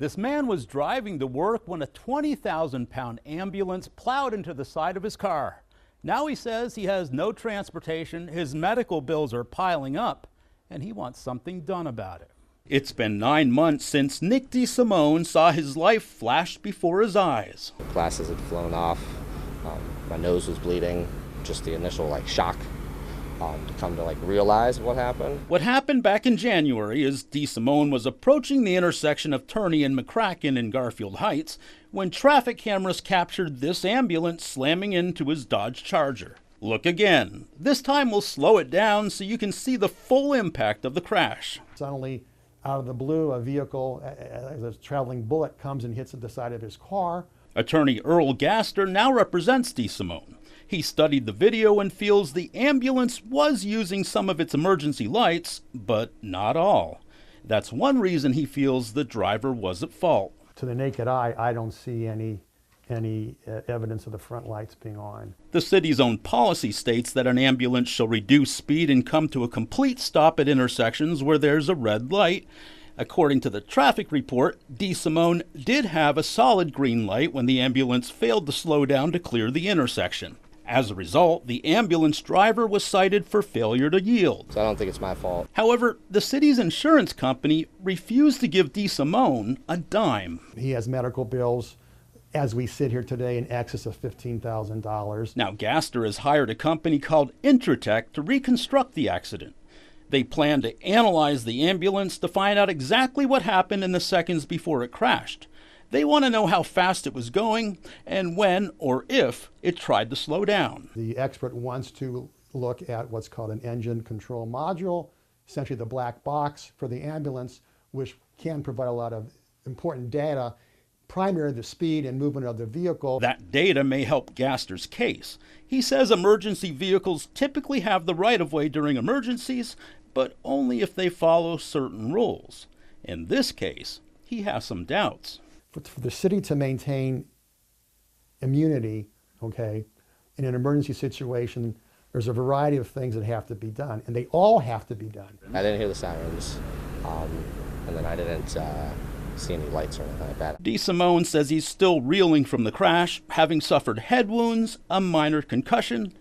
This man was driving to work when a 20,000-pound ambulance plowed into the side of his car. Now he says he has no transportation, his medical bills are piling up, and he wants something done about it. It's been 9 months since Nick DeSimone saw his life flash before his eyes. The glasses had flown off, my nose was bleeding, just the initial shock to come to realize what happened. What happened back in January is DeSimone was approaching the intersection of Turney and McCracken in Garfield Heights when traffic cameras captured this ambulance slamming into his Dodge Charger. Look again. This time we'll slow it down so you can see the full impact of the crash. Suddenly, out of the blue, a vehicle, as a traveling bullet, comes and hits at the side of his car. Attorney Earl Gaster now represents DeSimone. He studied the video and feels the ambulance was using some of its emergency lights, but not all. That's one reason he feels the driver was at fault. To the naked eye, I don't see any evidence of the front lights being on. The city's own policy states that an ambulance shall reduce speed and come to a complete stop at intersections where there's a red light. According to the traffic report, DeSimone did have a solid green light when the ambulance failed to slow down to clear the intersection. As a result, the ambulance driver was cited for failure to yield. So I don't think it's my fault. However, the city's insurance company refused to give DeSimone a dime. He has medical bills, as we sit here today, in excess of $15,000. Now, Gaster has hired a company called Intratech to reconstruct the accident. They plan to analyze the ambulance to find out exactly what happened in the seconds before it crashed. They want to know how fast it was going and when or if it tried to slow down. The expert wants to look at what's called an engine control module, essentially the black box for the ambulance, which can provide a lot of important data, primarily the speed and movement of the vehicle. That data may help Gaster's case. He says emergency vehicles typically have the right-of-way during emergencies, but only if they follow certain rules. In this case, he has some doubts. For the city to maintain immunity, in an emergency situation, there's a variety of things that have to be done, and they all have to be done. I didn't hear the sirens, and then I didn't see any lights or anything like that. DeSimone says he's still reeling from the crash, having suffered head wounds, a minor concussion,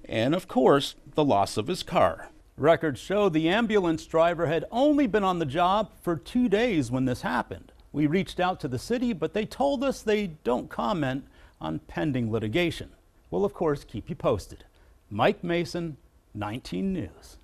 and of course, the loss of his car. Records show the ambulance driver had only been on the job for 2 days when this happened. We reached out to the city, but they told us they don't comment on pending litigation. We'll, of course, keep you posted. Mike Mason, 19 News.